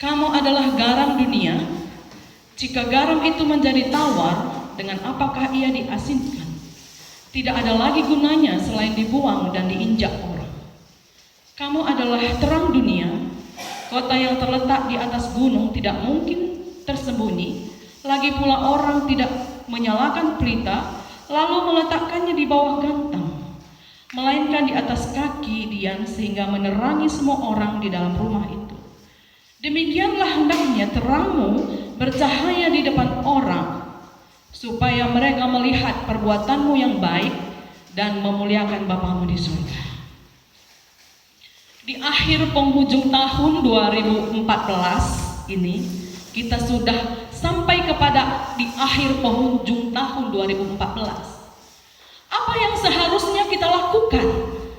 Kamu adalah garam dunia. Jika garam itu menjadi tawar, dengan apakah ia diasinkan? Tidak ada lagi gunanya selain dibuang dan diinjak orang. Kamu adalah terang dunia. Kota yang terletak di atas gunung tidak mungkin tersembunyi. Lagi pula orang tidak menyalakan pelita lalu meletakkannya di bawah gantang, melainkan di atas kaki dian sehingga menerangi semua orang di dalam rumah itu. Demikianlah hendaknya terangmu bercahaya di depan orang, supaya mereka melihat perbuatanmu yang baik dan memuliakan Bapamu di surga. Di akhir penghujung tahun 2014 ini, kita sudah sampai kepada di akhir penghujung tahun 2014. Apa yang seharusnya kita lakukan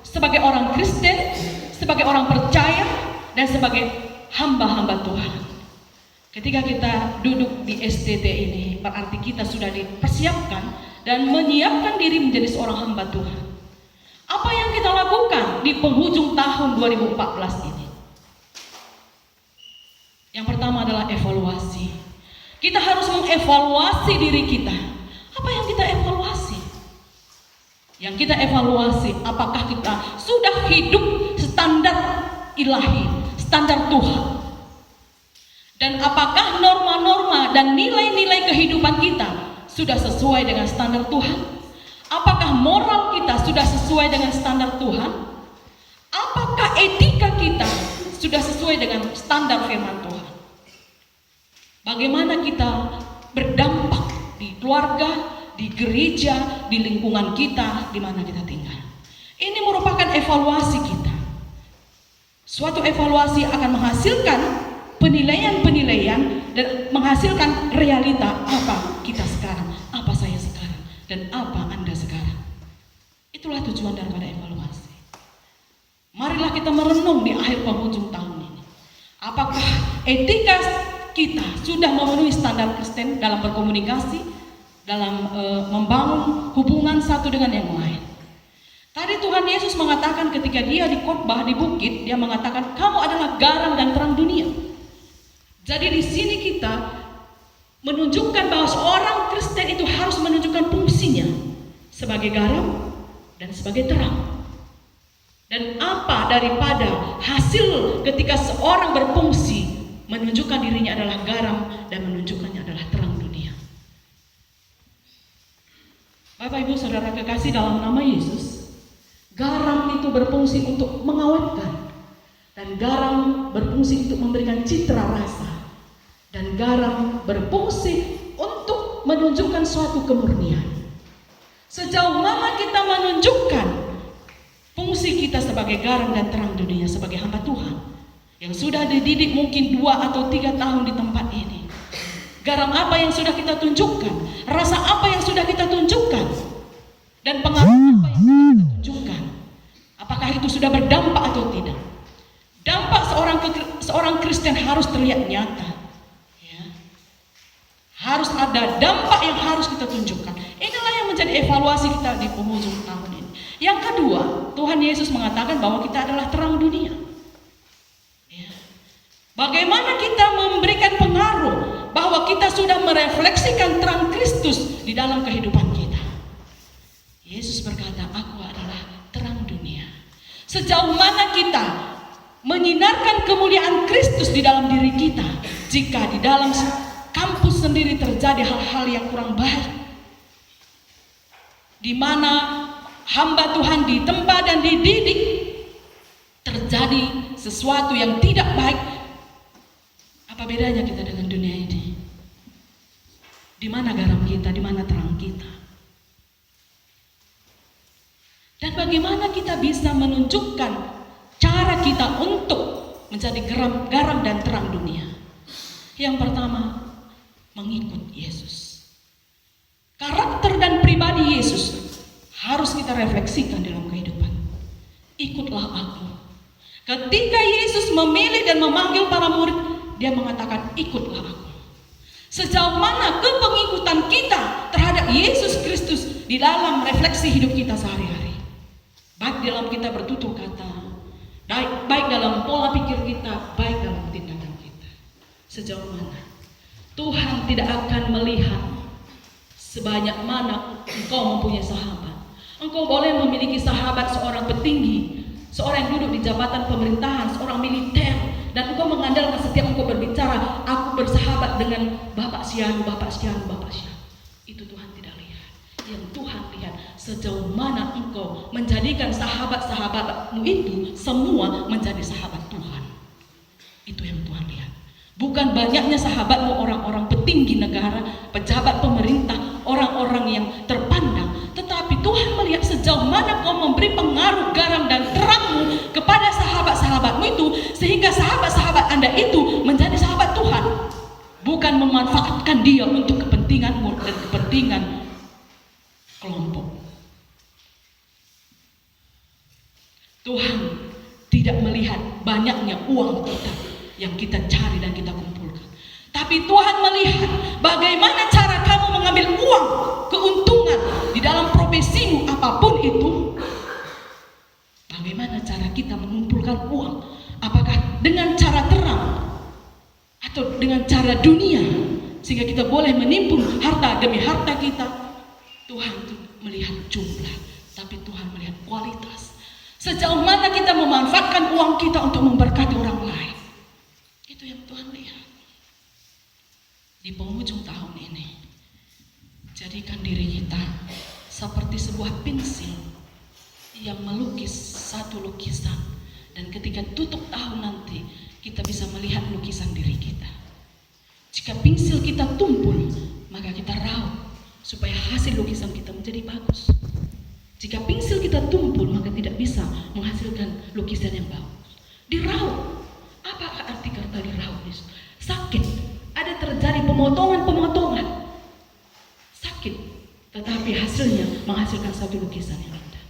sebagai orang Kristen, sebagai orang percaya, dan sebagai hamba-hamba Tuhan? Ketika kita duduk di STT ini, berarti kita sudah dipersiapkan dan menyiapkan diri menjadi seorang hamba Tuhan. Apa yang kita lakukan di penghujung tahun 2014 ini? Yang pertama adalah evaluasi. Kita harus mengevaluasi diri kita. Apa yang kita evaluasi? Yang kita evaluasi, apakah kita sudah hidup standar ilahi, standar Tuhan? Dan apakah norma-norma dan nilai-nilai kehidupan kita sudah sesuai dengan standar Tuhan? Apakah moral kita sudah sesuai dengan standar Tuhan? Apakah etika kita sudah sesuai dengan standar firman Tuhan? Bagaimana kita berdampak di keluarga, di gereja, di lingkungan kita, di mana kita tinggal? Ini merupakan evaluasi kita. Suatu evaluasi akan menghasilkan penilaian-penilaian dan menghasilkan realita apa kita sekarang, apa saya sekarang, dan apa Anda sekarang. Itulah tujuan daripada evaluasi. Marilah kita merenung di akhir penghujung tahun ini. Apakah etika kita sudah memenuhi standar Kristen dalam berkomunikasi, dalam membangun hubungan satu dengan yang lain? Tadi Tuhan Yesus mengatakan ketika dia di khotbah di bukit, dia mengatakan kamu adalah garam dan terang dunia. Jadi di sini kita menunjukkan bahwa seorang Kristen itu harus menunjukkan fungsinya sebagai garam dan sebagai terang. Dan apa daripada hasil ketika seorang berfungsi menunjukkan dirinya adalah garam dan menunjukkannya adalah terang dunia. Bapak Ibu Saudara kekasih dalam nama Yesus, garam itu berfungsi untuk mengawetkan, dan garam berfungsi untuk memberikan citra rasa, dan garam berfungsi untuk menunjukkan suatu kemurnian. Sejauh mana kita menunjukkan fungsi kita sebagai garam dan terang dunia, sebagai hamba Tuhan yang sudah dididik mungkin 2 atau 3 tahun di tempat ini? Garam apa yang sudah kita tunjukkan? Rasa apa yang sudah kita tunjukkan? Dan pengaruh apa yang sudah kita tunjukkan? Apakah itu sudah berdampak atau tidak? Dampak seorang Kristen harus terlihat nyata, ya. Harus ada dampak yang harus kita tunjukkan. Inilah yang menjadi evaluasi kita di penghujung tahun ini. Yang kedua, Tuhan Yesus mengatakan bahwa kita adalah terang dunia, ya. Bagaimana kita memberikan pengaruh bahwa kita sudah merefleksikan terang Kristus di dalam kehidupan kita? Yesus berkata, aku adalah terang dunia. Sejauh mana kita menyinarkan kemuliaan Kristus di dalam diri kita jika di dalam kampus sendiri terjadi hal-hal yang kurang baik, di mana hamba Tuhan ditempa dan dididik terjadi sesuatu yang tidak baik? Apa bedanya kita dengan dunia ini? Di mana garam kita, di mana terang kita? Dan bagaimana kita bisa menunjukkan cara kita untuk menjadi garam dan terang dunia? Yang pertama, mengikut Yesus. Karakter dan pribadi Yesus harus kita refleksikan dalam kehidupan. Ikutlah aku. Ketika Yesus memilih dan memanggil para murid, dia mengatakan ikutlah aku. Sejauh mana kepengikutan kita terhadap Yesus Kristus di dalam refleksi hidup kita sehari-hari? Baik dalam kita bertutur kata, baik dalam pola pikir kita, baik dalam tindakan kita. sejauh mana. Tuhan tidak akan melihat sebanyak mana engkau mempunyai sahabat. Engkau boleh memiliki sahabat seorang petinggi, seorang yang duduk di jabatan pemerintahan, seorang militer, dan engkau mengandalkan setiap engkau berbicara, aku bersahabat dengan Bapak Sianu, Bapak Sianu, Bapak Sianu. Itu Tuhan tidak lihat. Yang Tuhan lihat sejauh mana engkau menjadikan sahabat-sahabatmu itu semua menjadi sahabat Tuhan. Itu yang Tuhan lihat. Bukan banyaknya sahabatmu orang-orang petinggi negara, pejabat pemerintah, orang-orang yang terpandang, tetapi Tuhan melihat sejauh mana kau memberi pengaruh garam dan terangmu kepada sahabat-sahabatmu itu, sehingga sahabat-sahabat Anda itu menjadi sahabat Tuhan. Bukan memanfaatkan dia untuk kepentinganmu dan kepentingan kelompok. Tuhan tidak melihat banyaknya uang kita yang kita cari dan kita kumpulkan, tapi Tuhan melihat bagaimana cara kamu mengambil uang, keuntungan di dalam profesimu apapun itu. Bagaimana cara kita mengumpulkan uang, apakah dengan cara terang atau dengan cara dunia, sehingga kita boleh menimbun harta demi harta kita. Tuhan melihat jumlah, tapi Tuhan melihat kualitas. Sejauh mana kita memanfaatkan uang kita untuk memberkati orang lain. Itu yang Tuhan lihat. Di penghujung tahun ini, jadikan diri kita seperti sebuah pensil yang melukis satu lukisan, dan ketika tutup tahun nanti kita bisa melihat lukisan diri kita. Jika pensil kita tumpul, maka kita raut supaya hasil lukisan kita menjadi bagus. Jika pensil kita tumpul, maka tidak bisa menghasilkan lukisan yang bagus. Diraut. Apakah arti kata diraut? Sakit. Ada terjadi pemotongan-pemotongan. Sakit. Tetapi hasilnya menghasilkan satu lukisan yang indah.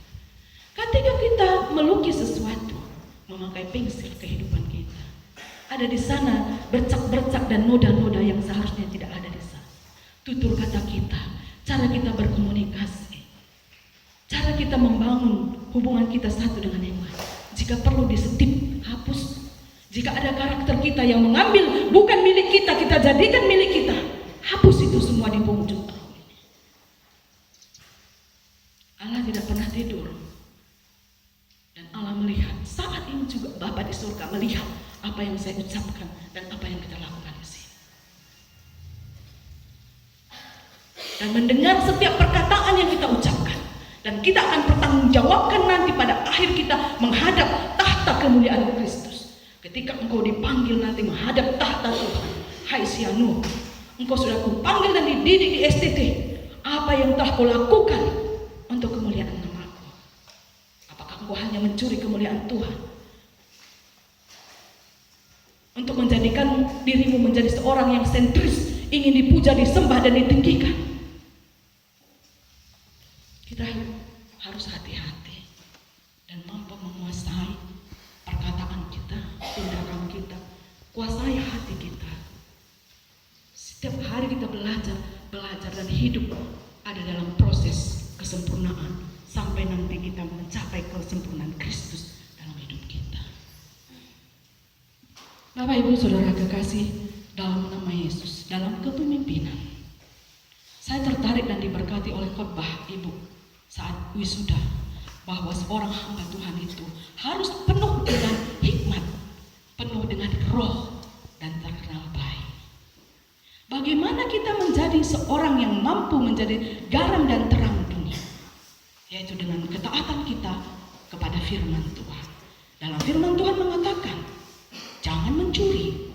Ketika kita melukis sesuatu, memakai pensil kehidupan kita, ada di sana bercak-bercak dan noda-noda yang seharusnya tidak ada di sana. Tutur kata kita, cara kita berkomunikasi, cara kita membangun hubungan kita satu dengan yang lain. Jika perlu disetip, hapus. Jika ada karakter kita yang mengambil bukan milik kita, kita jadikan milik kita, hapus itu semua di penghujung tahun ini. Allah tidak pernah tidur. Dan Allah melihat, saat ini juga Bapa di surga melihat apa yang saya ucapkan dan apa yang kita lakukan di sini. Dan mendengar setiap perkataan yang kita ucapkan. Dan kita akan pertanggungjawabkan nanti pada akhir kita menghadap tahta kemuliaan Kristus. Ketika engkau dipanggil nanti menghadap tahta Tuhan, hai Sianu, engkau sudah kupanggil dan dididik di STT. Apa yang telah kau lakukan untuk kemuliaan namaku? Apakah engkau hanya mencuri kemuliaan Tuhan? Untuk menjadikan dirimu menjadi seorang yang sentris, ingin dipuja, disembah dan ditinggikan? Kita harus hati-hati dan mampu menguasai perkataan kita, tindakan kita, kuasai hati kita. Setiap hari kita belajar dan hidup ada dalam proses kesempurnaan sampai nanti kita mencapai kesempurnaan Kristus dalam hidup kita. Bapak Ibu Saudara kekasih dalam nama Yesus, dalam kepemimpinan, saya tertarik dan diberkati oleh khotbah Ibu saat wisuda, bahwa seorang hamba Tuhan itu harus penuh dengan hikmat, penuh dengan roh, dan terkenal baik. Bagaimana kita menjadi seorang yang mampu menjadi garam dan terang dunia? Yaitu dengan ketaatan kita kepada firman Tuhan. Dalam firman Tuhan mengatakan, jangan mencuri,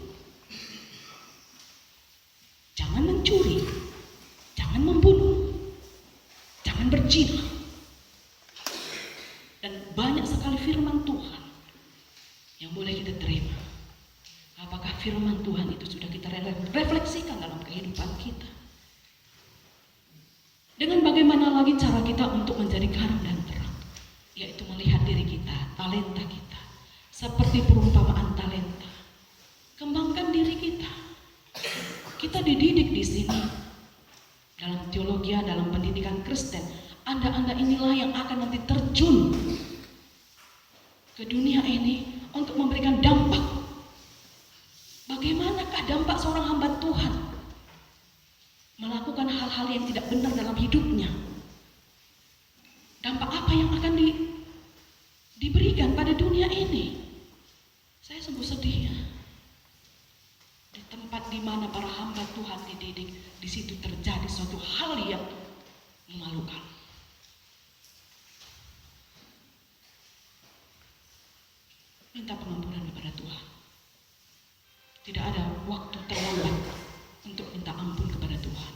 jangan mencuri, jangan membunuh, jangan berzina. Dan banyak sekali firman Tuhan yang boleh kita terima. Apakah firman Tuhan itu sudah kita refleksikan dalam kehidupan kita? Dengan bagaimana lagi cara kita untuk menjadi garam dan terang? Yaitu melihat diri kita, talenta kita. Seperti perumpamaan talenta. Kembangkan diri kita. Kita dididik di sini. Dalam teologi, dalam pendidikan Kristen, Anda inilah yang akan nanti terjun ke dunia ini untuk memberikan dampak. Bagaimana adakah dampak seorang hamba Tuhan melakukan hal-hal yang tidak benar dalam hidupnya? Dampak apa yang akan diberikan pada dunia ini? Saya sungguh sedih ya. Di tempat di mana para hamba Tuhan dididik, di situ terjadi suatu hal yang memalukan. Minta pengampunan kepada Tuhan. Tidak ada waktu terlambat untuk minta ampun kepada Tuhan.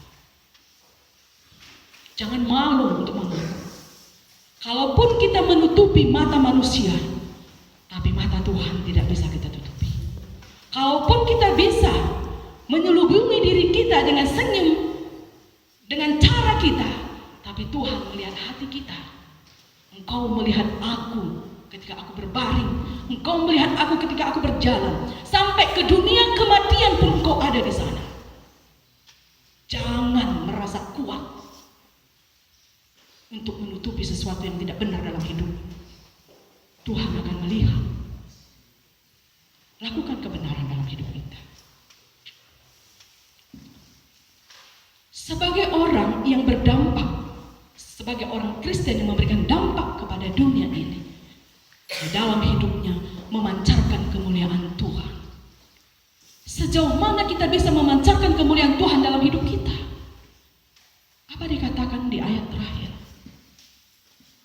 Jangan malu untuk mengaku. Kalaupun kita menutupi mata manusia, tapi mata Tuhan tidak bisa kita tutupi. Kalaupun kita bisa menyelubungi diri kita dengan senyum, dengan cara kita, tapi Tuhan melihat hati kita. Engkau melihat aku ketika aku berbaring, engkau melihat aku ketika aku berjalan, sampai ke dunia kematian pun engkau ada di sana. Jangan merasa kuat untuk menutupi sesuatu yang tidak benar dalam hidup. Tuhan akan melihat. Lakukan kebenaran dalam hidup kita. Sebagai orang yang berdampak, sebagai orang Kristen yang memberikan dampak kepada dunia ini, di dalam hidupnya memancarkan kemuliaan Tuhan. Sejauh mana kita bisa memancarkan kemuliaan Tuhan dalam hidup kita? Apa dikatakan di ayat terakhir?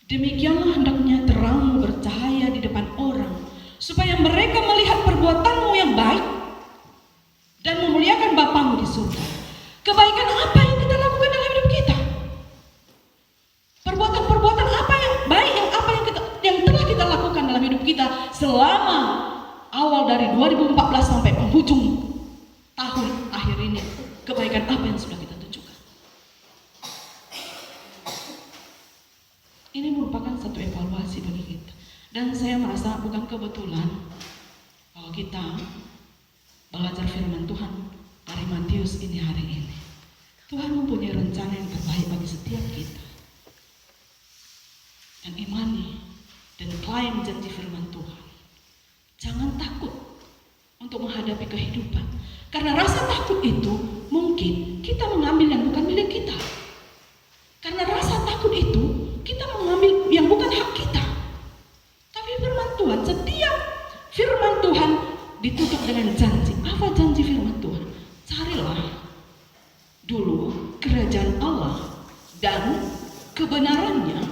Demikianlah hendaknya terangmu bercahaya di depan orang, supaya mereka melihat perbuatanmu yang baik dan memuliakan Bapamu di surga. Kebaikan apa yang kita lakukan dalam hidup kita? Perbuatan-perbuatan apa yang baik, yang telah kita lakukan dalam hidup kita selama awal dari 2014 sampai penghujung tahun akhir ini? Kebaikan apa yang sudah kita tunjukkan? Ini merupakan satu evaluasi bagi kita. Dan saya merasa bukan kebetulan bahwa kita belajar firman Tuhan dari Matius ini hari ini. Tuhan mempunyai rencana yang terbaik bagi setiap kita. Dan imani dan klaim janji firman Tuhan. Jangan takut untuk menghadapi kehidupan. Karena rasa takut itu mungkin kita mengambil yang bukan milik kita. Karena rasa takut itu kita mengambil yang bukan hak kita. Tapi firman Tuhan, setiap firman Tuhan ditutup dengan janji. Apa janji firman Tuhan? Carilah dulu kerajaan Allah dan kebenarannya,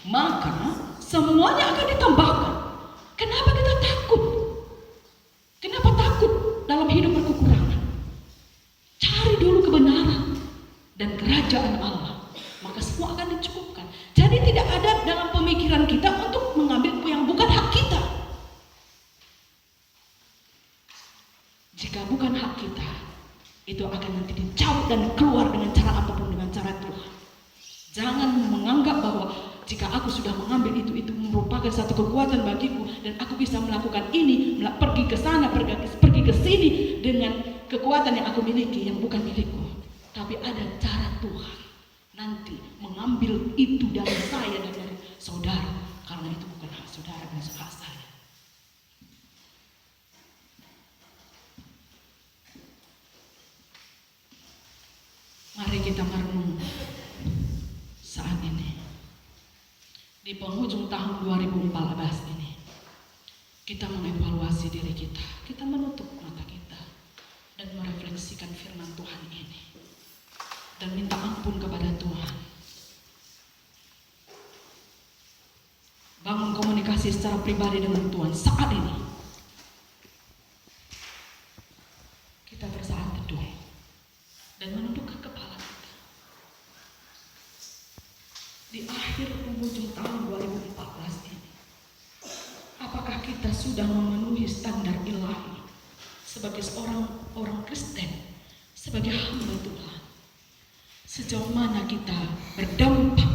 maka semuanya akan ditambahkan. Kenapa kita takut? Kenapa takut dalam hidup berkekurangan? Cari dulu kebenaran dan kerajaan Allah, maka semua akan dicukupkan. Jadi tidak ada dalam pemikiran kita untuk mengambil yang bukan hak kita. Jika bukan hak kita, itu akan nanti dicabut dan keluar dengan cara apapun, dengan cara Tuhan. Jangan menganggap bahwa jika aku sudah mengambil itu merupakan satu kekuatan bagiku dan aku bisa melakukan ini, pergi ke sana, pergi ke sini dengan kekuatan yang aku miliki yang bukan milikku. Tapi ada cara Tuhan nanti mengambil itu dari saya dan dari saudara, karena itu bukan hak saudara dan hak saya. Mari kita merenung saat ini. Di penghujung tahun 2014 ini, kita mengevaluasi diri kita. Kita menutup mata kita dan merefleksikan firman Tuhan ini. Dan minta ampun kepada Tuhan. Bangun komunikasi secara pribadi dengan Tuhan saat ini. Kita bersaat teduh dan menundukkan kepala kita. Di akhir penghujung tahun 2014 ini, apakah kita sudah memenuhi standar ilahi sebagai seorang orang Kristen, sebagai hamba Tuhan? Sejauh mana kita berdampak